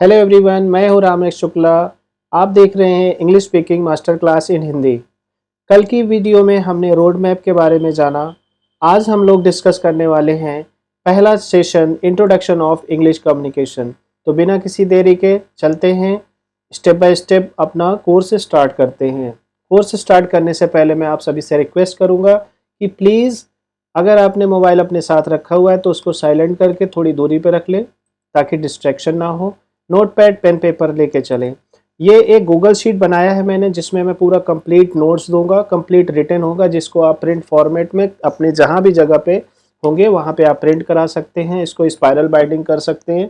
Hello everyone, मैं हूं रामेश शुक्ला। आप देख रहे हैं English speaking master class in Hindi. कल की वीडियो में हमने रोड मैप के बारे में जाना। आज हम लोग डिस्कस करने वाले हैं पहला session, introduction of English communication. तो बिना किसी देरी के चलते हैं, स्टेप बाय स्टेप अपना कोर्स स्टार्ट करते हैं। कोर्स स्टार्ट करने से पहले मैं आप सभी से रिक्वेस्ट करूँगा कि प्लीज़, अगर आपने मोबाइल अपने साथ रखा हुआ है तो उसको साइलेंट करके थोड़ी दूरी पर रख लें ताकि डिस्ट्रैक्शन ना हो। नोटपैड पेन पेपर लेके चलें। ये एक गूगल शीट बनाया है मैंने, जिसमें मैं पूरा कंप्लीट नोट्स दूंगा, कंप्लीट रिटन होगा, जिसको आप प्रिंट फॉर्मेट में अपने जहाँ भी जगह पे होंगे वहाँ पे आप प्रिंट करा सकते हैं। इसको स्पाइरल बाइंडिंग कर सकते हैं,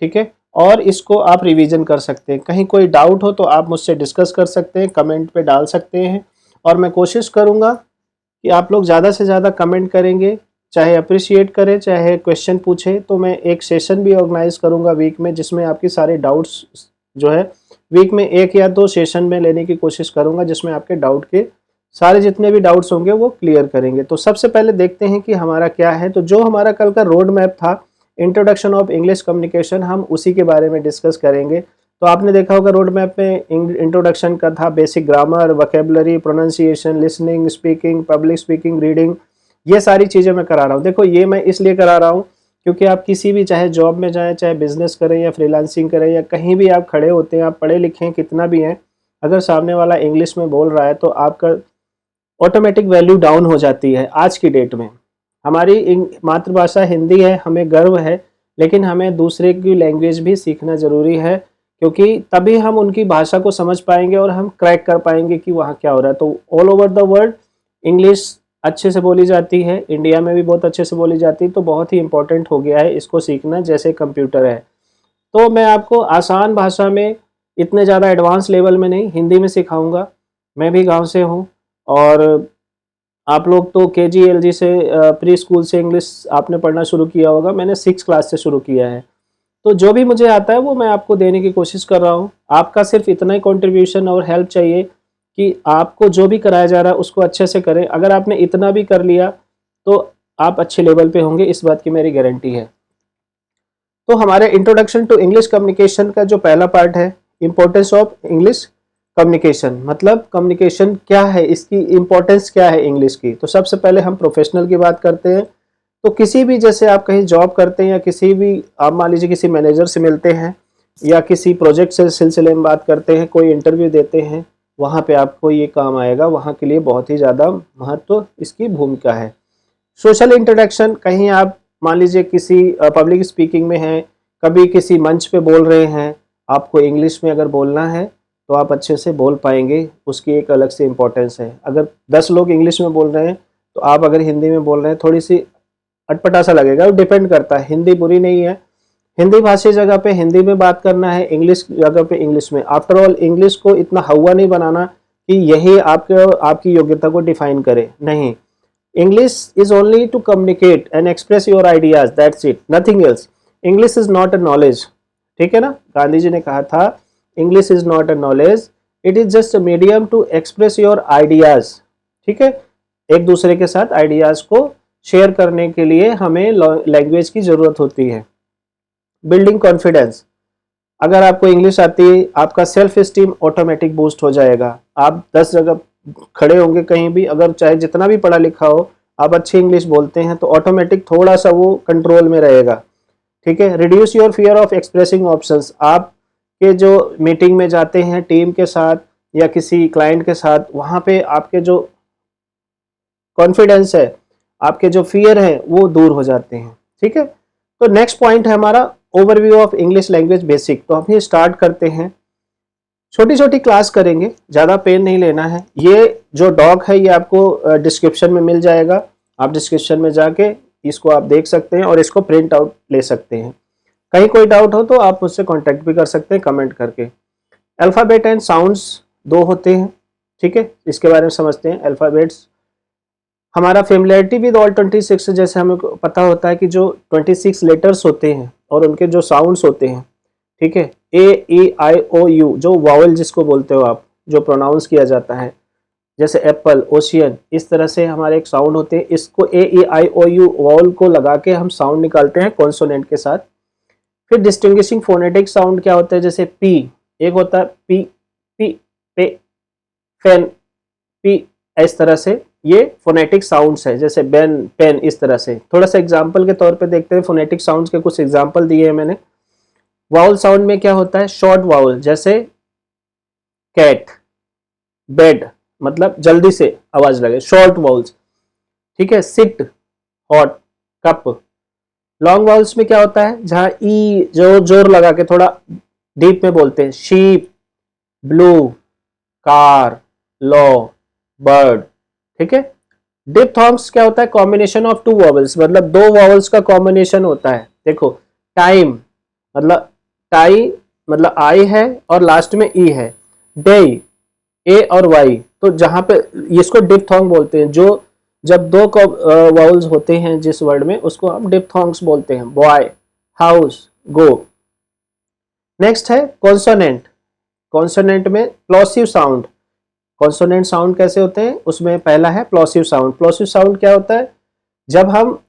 ठीक है। और इसको आप रिवीजन कर सकते हैं। कहीं कोई डाउट हो तो आप मुझसे डिस्कस कर सकते हैं, कमेंट पे डाल सकते हैं। और मैं कोशिश करूँगा कि आप लोग ज़्यादा से ज़्यादा कमेंट करेंगे, चाहे अप्रिशिएट करें चाहे क्वेश्चन पूछें। तो मैं एक सेशन भी ऑर्गेनाइज करूंगा वीक में, जिसमें आपकी सारे डाउट्स जो है वीक में 1 या 2 सेशन में लेने की कोशिश करूंगा, जिसमें आपके डाउट के सारे जितने भी डाउट्स होंगे वो क्लियर करेंगे। तो सबसे पहले देखते हैं कि हमारा क्या है। तो जो हमारा कल का रोड मैप था, इंट्रोडक्शन ऑफ इंग्लिश कम्युनिकेशन, हम उसी के बारे में डिस्कस करेंगे। तो आपने देखा होगा रोड मैप में इंट्रोडक्शन का था basic grammar, vocabulary, pronunciation, listening, speaking, public speaking, reading, ये सारी चीज़ें मैं करा रहा हूँ। देखो, ये मैं इसलिए करा रहा हूँ क्योंकि आप किसी भी, चाहे जॉब में जाएं, चाहे बिजनेस करें या फ्रीलांसिंग करें, या कहीं भी आप खड़े होते हैं, आप पढ़े लिखे हैं कितना भी हैं, अगर सामने वाला इंग्लिश में बोल रहा है तो आपका ऑटोमेटिक वैल्यू डाउन हो जाती है। आज की डेट में हमारी मातृभाषा हिंदी है, हमें गर्व है, लेकिन हमें दूसरे की लैंग्वेज भी सीखना ज़रूरी है, क्योंकि तभी हम उनकी भाषा को समझ पाएंगे और हम क्रैक कर पाएंगे कि वहाँ क्या हो रहा है। तो all over the world English अच्छे से बोली जाती है, इंडिया में भी बहुत अच्छे से बोली जाती है। तो बहुत ही इंपॉर्टेंट हो गया है इसको सीखना, जैसे कंप्यूटर है। तो मैं आपको आसान भाषा में, इतने ज़्यादा एडवांस लेवल में नहीं, हिंदी में सिखाऊंगा। मैं भी गांव से हूँ, और आप लोग तो केजी एलजी से, प्री स्कूल से इंग्लिश आपने पढ़ना शुरू किया होगा। मैंने 6 क्लास से शुरू किया है। तो जो भी मुझे आता है वो मैं आपको देने की कोशिश कर रहा हूँ। आपका सिर्फ इतना ही कंट्रीब्यूशन और हेल्प चाहिए कि आपको जो भी कराया जा रहा है उसको अच्छे से करें। अगर आपने इतना भी कर लिया तो आप अच्छे लेवल पे होंगे, इस बात की मेरी गारंटी है। तो हमारे इंट्रोडक्शन टू इंग्लिश कम्युनिकेशन का जो पहला पार्ट है, इम्पोर्टेंस ऑफ इंग्लिश कम्युनिकेशन, मतलब कम्युनिकेशन क्या है, इसकी इम्पोर्टेंस क्या है इंग्लिश की। तो सबसे पहले हम प्रोफेशनल की बात करते हैं। तो किसी भी, जैसे आप कहीं जॉब करते हैं या किसी भी, आप मान लीजिए किसी मैनेजर से मिलते हैं या किसी प्रोजेक्ट से सिलसिले में बात करते हैं, कोई इंटरव्यू देते हैं, वहाँ पे आपको ये काम आएगा। वहाँ के लिए बहुत ही ज़्यादा महत्व इसकी भूमिका है। सोशल इंट्रोडक्शन, कहीं आप मान लीजिए किसी पब्लिक स्पीकिंग में हैं, कभी किसी मंच पे बोल रहे हैं, आपको इंग्लिश में अगर बोलना है तो आप अच्छे से बोल पाएंगे, उसकी एक अलग से इम्पोर्टेंस है। अगर 10 लोग इंग्लिश में बोल रहे हैं तो आप अगर हिंदी में बोल रहे हैं, थोड़ी सी अटपटा सा लगेगा। डिपेंड करता है, हिंदी बुरी नहीं है। हिंदी भाषी जगह पे हिंदी में बात करना है, इंग्लिश जगह पे इंग्लिश में। आफ्टर ऑल इंग्लिश को इतना हवा नहीं बनाना कि यही आपकी योग्यता को डिफाइन करे, नहीं। English is only to communicate and express your ideas, that's it, nothing else. English is not a knowledge, ठीक है ना। गांधी जी ने कहा था, English is not a knowledge, it is just a medium to express your ideas, ठीक है। एक दूसरे के साथ आइडियाज को शेयर करने के लिए हमें लैंग्वेज की ज़रूरत होती है। बिल्डिंग कॉन्फिडेंस, अगर आपको इंग्लिश आती है, आपका सेल्फ स्टीम ऑटोमेटिक बूस्ट हो जाएगा। आप 10 जगह खड़े होंगे कहीं भी, अगर चाहे जितना भी पढ़ा लिखा हो, आप अच्छी इंग्लिश बोलते हैं तो ऑटोमेटिक थोड़ा सा वो कंट्रोल में रहेगा, ठीक है। Reduce your fear of expressing options, आप के जो मीटिंग में जाते हैं टीम के साथ या किसी क्लाइंट के साथ, वहाँ पे आपके जो कॉन्फिडेंस है, आपके जो फियर है, वो दूर हो जाते हैं, ठीक है। तो नेक्स्ट पॉइंट है हमारा overview of English language basic. तो हम ये स्टार्ट करते हैं, छोटी छोटी क्लास करेंगे, ज़्यादा पेन नहीं लेना है। ये जो डॉक है ये आपको डिस्क्रिप्शन में मिल जाएगा, आप डिस्क्रिप्शन में जाके इसको आप देख सकते हैं और इसको प्रिंट आउट ले सकते हैं। कहीं कोई डाउट हो तो आप मुझसे कांटेक्ट भी कर सकते हैं कमेंट करके। अल्फ़ाबेट एंड साउंड्स 2 होते हैं, ठीक है, इसके बारे में समझते हैं। अल्फ़ाबेट्स, हमारा फेमिलियरिटी विद ऑल 26, जैसे हमें पता होता है कि जो 26 लेटर्स होते हैं और उनके जो साउंड्स होते हैं, ठीक है, ए ई आई ओ यू, जो वावल जिसको बोलते हो आप, जो प्रोनाउंस किया जाता है, जैसे एप्पल, ओशियन, इस तरह से हमारे एक साउंड होते हैं। इसको ए ई आई ओ यू वावल को लगा के हम साउंड निकालते हैं कॉन्सोनेंट के साथ। फिर डिस्टिंग्विशिंग फोनेटिक साउंड क्या होता है, जैसे पी, एक होता है पी, पी, पे, पेन, पी, इस तरह से ये फोनेटिक साउंड्स है, जैसे बेन, पेन, इस तरह से। थोड़ा सा एग्जांपल के तौर पे देखते हैं, फोनेटिक साउंड्स के कुछ एग्जांपल दिए हैं मैंने। वाउल साउंड में क्या होता है, शॉर्ट वाउल, जैसे कैट, बेड, मतलब जल्दी से आवाज लगे, शॉर्ट वाउल्स, ठीक है। Sit, hot, cup. Long vowels में क्या होता है, जहां ई जो जोर लगा के थोड़ा डीप में बोलते हैं, sheep, blue, car, law, bird, ठीक है। डिप्थॉन्ग्स क्या होता है, कॉम्बिनेशन ऑफ टू वॉवल्स, मतलब दो वॉवल्स का कॉम्बिनेशन होता है। देखो टाइम, मतलब टाई मतलब आई है और लास्ट में ई है, डे, ए और वाई, तो जहां पे इसको डिप्थॉन्ग बोलते हैं। जो जब दो वाउल्स होते हैं जिस वर्ड में, उसको हम डिप्थॉन्ग्स बोलते हैं। बॉय, हाउस, गो। नेक्स्ट है कॉन्सोनेंट। कॉन्सोनेंट में प्लॉसिव साउंड। कॉन्सोनेंट साउंड कैसे होते हैं, उसमें पहला है प्लॉसिव साउंड। प्लॉसिव साउंड क्या होता है, जब हम,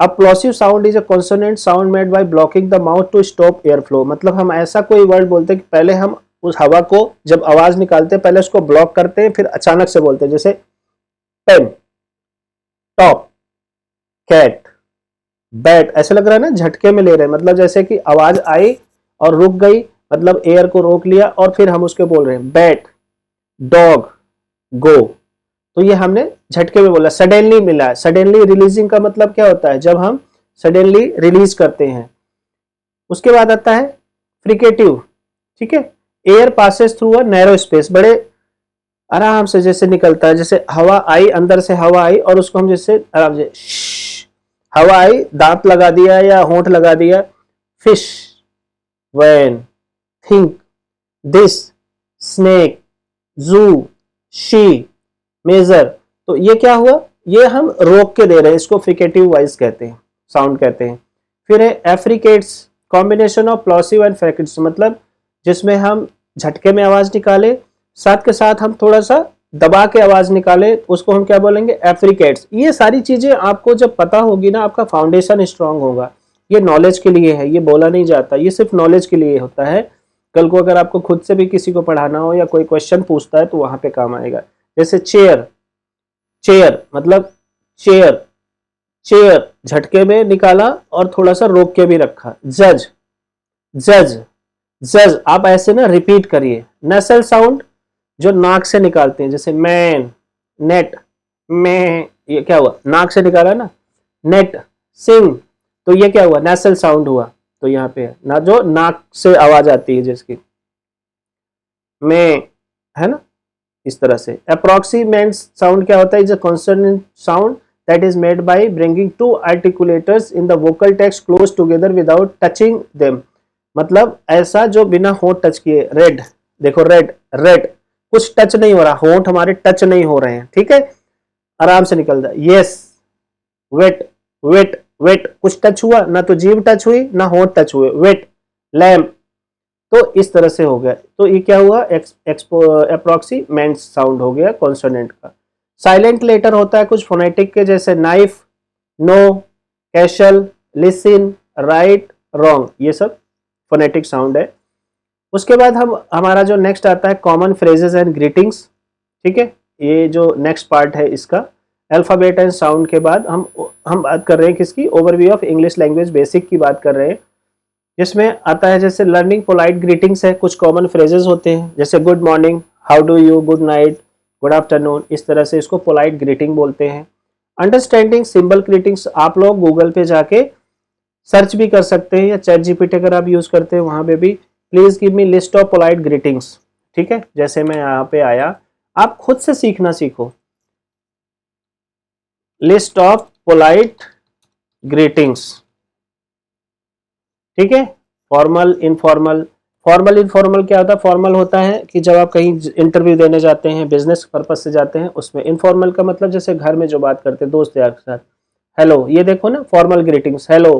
अब plosive sound is a consonant sound made by blocking the mouth to stop air flow. मतलब हम ऐसा कोई वर्ड बोलते हैं कि पहले हम उस हवा को, जब आवाज निकालते हैं पहले उसको ब्लॉक करते हैं, फिर अचानक से बोलते हैं, जैसे पेन, टॉप, कैट, बैट। ऐसे लग रहा है ना झटके में ले रहे हैं, मतलब जैसे कि आवाज आई और रुक गई, मतलब एयर को रोक लिया और फिर हम उसके बोल रहे हैं बैट, डॉग, गो। तो ये हमने झटके में बोला, सडनली मिला। सडनली रिलीजिंग का मतलब क्या होता है, जब हम सडनली रिलीज करते हैं। उसके बाद आता है फ्रिकेटिव, ठीक है। Air passes through a narrow space, बड़े आराम से जैसे निकलता है, जैसे हवा आई, अंदर से हवा आई और उसको हम जैसे आराम से हवा आई, दांत लगा दिया या होंठ लगा दिया। Fish, van, think, this, snake, zoo, she, major. तो ये क्या हुआ, ये हम रोक के दे रहे हैं, इसको फ्रिकेटिव वॉइस कहते हैं, साउंड कहते हैं। फिर है affricates, combination of plosive and फ्रिकेट्स, मतलब जिसमें हम झटके में आवाज निकाले, साथ के साथ हम थोड़ा सा दबा के आवाज निकाले, उसको हम क्या बोलेंगे, एफ्रिकेट्स। ये सारी चीजें आपको जब पता होगी ना, आपका फाउंडेशन स्ट्रांग होगा। ये नॉलेज के लिए है, ये बोला नहीं जाता, ये सिर्फ नॉलेज के लिए होता है। कल को अगर आपको खुद से भी किसी को पढ़ाना हो या कोई क्वेश्चन पूछता है तो वहां पे काम आएगा। जैसे चेयर, चेयर मतलब चेयर, चेयर झटके में निकाला और थोड़ा सा रोक के भी रखा। जज, जज, जज, आप ऐसे ना रिपीट करिए। नसल साउंड जो नाक से निकालते हैं, जैसे मैन, नेट, में, ये क्या हुआ, नाक से निकाला ना, नेट, सिंग, तो ये क्या हुआ, नेसल साउंड हुआ। तो यहाँ पे ना, जो नाक से आवाज आती है जिसकी, में, है ना, इस तरह से। अप्रोक्सीमेंट साउंड क्या होता है, is a consonant sound that is made by bringing two articulators in the vocal text close together without touching them। मतलब ऐसा जो बिना होंठ टच किए। रेड, देखो रेड, रेड, कुछ टच नहीं हो रहा, होंठ हमारे टच नहीं हो रहे हैं, ठीक है, आराम से निकल जाए। यस, वेट, वेट, वेट, कुछ टच हुआ ना, तो जीभ टच हुई ना होंठ टच हुए। Wait, lamp. तो इस तरह से हो गया। तो ये क्या हुआ, अप्रोक्सीमेंट साउंड हो गया कॉन्सोनेंट का। साइलेंट लेटर होता है कुछ फोनेटिक के, जैसे knife, know, castle, listen, write, wrong, ये सब फोनेटिक साउंड है। उसके बाद हम, हमारा जो नेक्स्ट आता है कॉमन फ्रेजेस एंड ग्रीटिंग्स, ठीक है। ये जो नेक्स्ट पार्ट है इसका, अल्फाबेट एंड साउंड के बाद हम बात कर रहे हैं किसकी, overview of English language basic की बात कर रहे हैं, जिसमें आता है जैसे लर्निंग पोलाइट ग्रीटिंग्स है, कुछ कॉमन फ्रेजेस होते हैं, जैसे good morning, how do you, good night, good afternoon, इस तरह से इसको पोलाइट ग्रीटिंग बोलते हैं। अंडरस्टैंडिंग सिंबल ग्रीटिंग्स, आप लोग गूगल पे जाके सर्च भी कर सकते हैं, या चैट जीपीटी अगर आप यूज करते हैं वहां पे भी, please give me list of polite greetings, ठीक है। जैसे मैं यहाँ पे आया, आप खुद से सीखना सीखो, लिस्ट ऑफ पोलाइट ग्रीटिंग्स, ठीक है। Formal, informal. फॉर्मल इनफॉर्मल क्या होता है, फॉर्मल होता है कि जब आप कहीं इंटरव्यू देने जाते हैं, बिजनेस पर्पज से जाते हैं, उसमें। इनफॉर्मल का मतलब जैसे घर में जो बात करते हैं दोस्त यार के साथ, हेलो, ये देखो ना formal greetings, hello,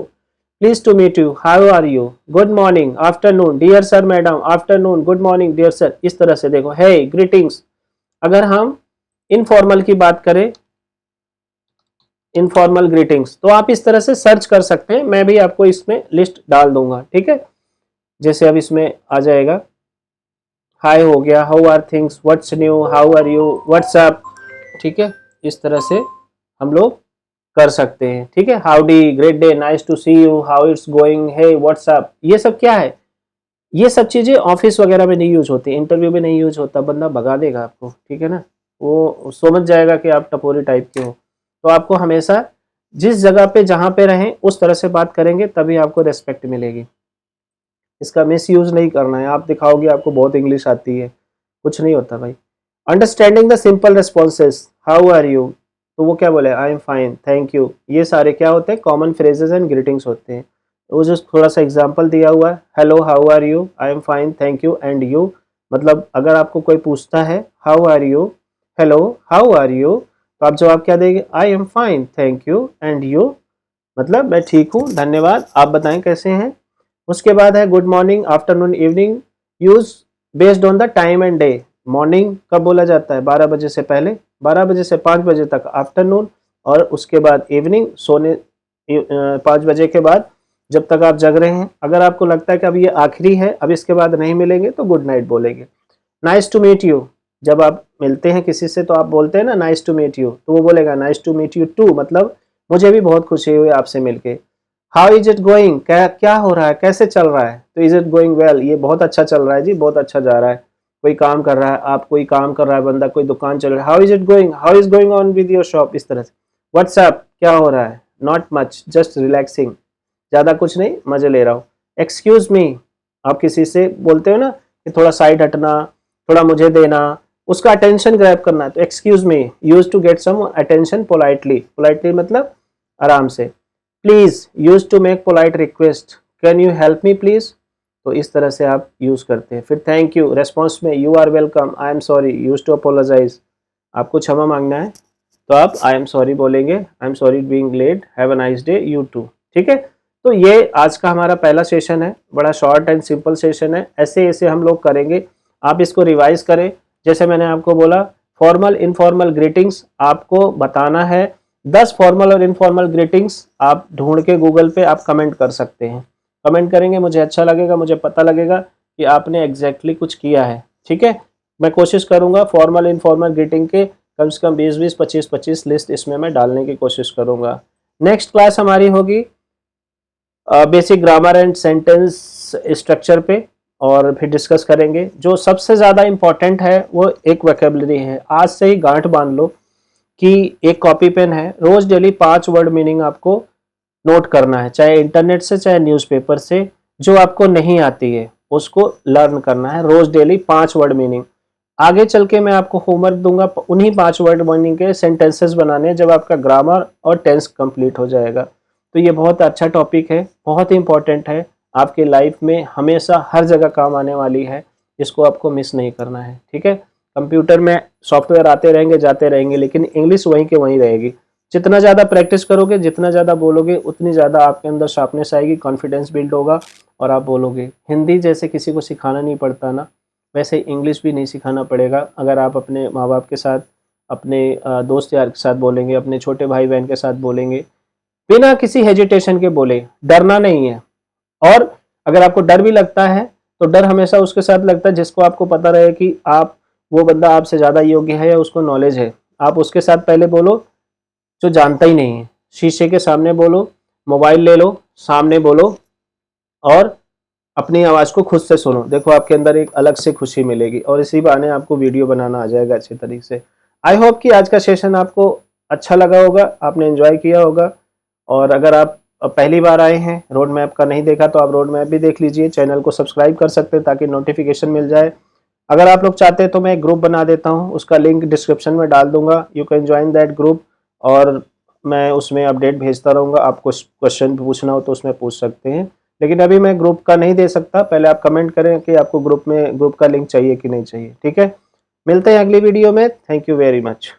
please to meet you, how are you, good morning, afternoon, dear sir, madam, afternoon, good morning dear sir, इस तरह से देखो, हे ग्रीटिंग्स। अगर हम इनफॉर्मल की बात करें, इनफॉर्मल ग्रीटिंग्स, तो आप इस तरह से सर्च कर सकते हैं, मैं भी आपको इसमें लिस्ट डाल दूंगा, ठीक है। जैसे अब इसमें आ जाएगा, हाय हो गया, how are things, what's new, how are you, what's up, ठीक है। इस तरह से हम लोग कर सकते हैं, ठीक है। Howdy, great day, nice to see you, how it's going, hey what's up, ये सब क्या है, ये सब चीजें ऑफिस वगैरह में नहीं यूज होती, इंटरव्यू में नहीं यूज होता, बंदा भगा देगा आपको, ठीक है ना, वो समझ जाएगा कि आप टपोरी टाइप के हो। तो आपको हमेशा जिस जगह पे जहाँ पे रहें उस तरह से बात करेंगे, तभी आपको रेस्पेक्ट मिलेगी। इसका मिस यूज नहीं करना है, आप दिखाओगे आपको बहुत इंग्लिश आती है, कुछ नहीं होता भाई। Understanding the simple responses, how are you, तो वो क्या बोले, I am fine, thank you, ये सारे क्या होते हैं, कॉमन फ्रेजेस एंड ग्रीटिंग्स होते हैं। वो जो थोड़ा सा एग्जांपल दिया हुआ है, hello, how are you, I am fine, thank you and you, मतलब अगर आपको कोई पूछता है how are you, hello, how are you, तो आप जवाब क्या देंगे, I am fine, thank you and you, मतलब मैं ठीक हूँ, धन्यवाद, आप बताएं कैसे हैं। उसके बाद है good morning, afternoon, evening, use based on the time and day. Morning कब बोला जाता है, 12 बजे से पहले, 12 बजे से 5 बजे तक आफ्टरनून, और उसके बाद इवनिंग, सोने 5 बजे के बाद जब तक आप जग रहे हैं। अगर आपको लगता है कि अब ये आखिरी है, अब इसके बाद नहीं मिलेंगे, तो गुड नाइट बोलेंगे। नाइस टू मीट यू, जब आप मिलते हैं किसी से तो आप बोलते हैं ना नाइस टू मीट यू, तो वो बोलेगा nice to meet you too, मतलब मुझे भी बहुत खुशी हुई आपसे मिलके। हाउ इज इट गोइंग, क्या क्या हो रहा है, कैसे चल रहा है, तो इज इट गोइंग वेल, ये बहुत अच्छा चल रहा है जी, बहुत अच्छा जा रहा है। कोई काम कर रहा है, आप कोई काम कर रहा है बंदा, कोई दुकान चल रहा है, how is it going, how is going on with your shop, इस तरह से। व्हाट्सएप, क्या हो रहा है, नॉट मच, जस्ट रिलैक्सिंग, ज्यादा कुछ नहीं, मजे ले रहा हूँ। एक्सक्यूज मी, आप किसी से बोलते हो ना कि थोड़ा साइड हटना, थोड़ा मुझे देना, उसका अटेंशन ग्रैब करना है, तो excuse me, use to get some attention politely, politely मतलब आराम से। Please, use to make polite request, can you help me please, तो इस तरह से आप यूज करते हैं। फिर थैंक यू, रेस्पॉन्स में you are welcome, I am sorry, use to apologize, आपको क्षमा मांगना है तो आप आई एम सॉरी बोलेंगे, I am sorry being late, have a nice day, you too, ठीक है। तो ये आज का हमारा पहला सेशन है, बड़ा शॉर्ट एंड सिंपल सेशन है, ऐसे ऐसे हम लोग करेंगे, आप इसको रिवाइज करें। जैसे मैंने आपको बोला, फॉर्मल इनफॉर्मल ग्रीटिंग्स आपको बताना है, 10 फॉर्मल और इनफॉर्मल ग्रीटिंग्स आप ढूंढ के गूगल पे आप कमेंट कर सकते हैं, कमेंट करेंगे, मुझे अच्छा लगेगा, मुझे पता लगेगा कि आपने एग्जैक्टली कुछ किया है, ठीक है। मैं कोशिश करूंगा फॉर्मल इनफॉर्मल ग्रीटिंग के कम से कम 20-20, 25-25 लिस्ट इसमें मैं डालने की कोशिश करूंगा। नेक्स्ट क्लास हमारी होगी basic grammar and sentence structure पे, और फिर डिस्कस करेंगे। जो सबसे ज़्यादा इम्पॉर्टेंट है वो एक वोकैबुलरी है, आज से ही गांठ बांध लो कि एक कॉपी पेन है, रोज डेली 5 वर्ड मीनिंग आपको नोट करना है, चाहे इंटरनेट से चाहे न्यूज़पेपर से, जो आपको नहीं आती है उसको लर्न करना है, रोज डेली 5 वर्ड मीनिंग। आगे चल के मैं आपको होमवर्क दूंगा, उन्हीं 5 वर्ड मीनिंग के सेंटेंसेस बनाने हैं, जब आपका ग्रामर और टेंस कंप्लीट हो जाएगा। तो ये बहुत अच्छा टॉपिक है, बहुत ही इंपॉर्टेंट है, आपके लाइफ में हमेशा हर जगह काम आने वाली है, इसको आपको मिस नहीं करना है, ठीक है। कंप्यूटर में सॉफ्टवेयर आते रहेंगे जाते रहेंगे, लेकिन इंग्लिश वहीं के वहीं रहेगी। जितना ज़्यादा प्रैक्टिस करोगे, जितना ज़्यादा बोलोगे, उतनी ज़्यादा आपके अंदर शार्पनेस आएगी, कॉन्फिडेंस बिल्ड होगा और आप बोलोगे। हिंदी जैसे किसी को सिखाना नहीं पड़ता ना, वैसे इंग्लिश भी नहीं सिखाना पड़ेगा। अगर आप अपने माँ बाप के साथ, अपने दोस्त यार के साथ बोलेंगे, अपने छोटे भाई बहन के साथ बोलेंगे, बिना किसी हेजिटेशन के बोले, डरना नहीं है। और अगर आपको डर भी लगता है तो डर हमेशा उसके साथ लगता है जिसको आपको पता रहे कि आप, वो बंदा आपसे ज़्यादा योग्य है या उसको नॉलेज है। आप उसके साथ पहले बोलो जो जानता ही नहीं है, शीशे के सामने बोलो, मोबाइल ले लो, सामने बोलो, और अपनी आवाज़ को खुद से सुनो, देखो आपके अंदर एक अलग से खुशी मिलेगी, और इसी बहाने आपको वीडियो बनाना आ जाएगा अच्छे तरीके से। आई होप कि आज का सेशन आपको अच्छा लगा होगा, आपने एंजॉय किया होगा। और अगर आप पहली बार आए हैं, रोड मैप का नहीं देखा, तो आप रोड मैप भी देख लीजिए, चैनल को सब्सक्राइब कर सकते हैं ताकि नोटिफिकेशन मिल जाए। अगर आप लोग चाहते हैं तो मैं एक ग्रुप बना देता हूँ, उसका लिंक डिस्क्रिप्शन में डाल दूंगा, you can join that group, और मैं उसमें अपडेट भेजता रहूँगा, आपको क्वेश्चन पूछना हो तो उसमें पूछ सकते हैं। लेकिन अभी मैं ग्रुप का नहीं दे सकता, पहले आप कमेंट करें कि आपको ग्रुप का लिंक चाहिए कि नहीं चाहिए, ठीक है। मिलते हैं अगली वीडियो में, थैंक यू वेरी मच।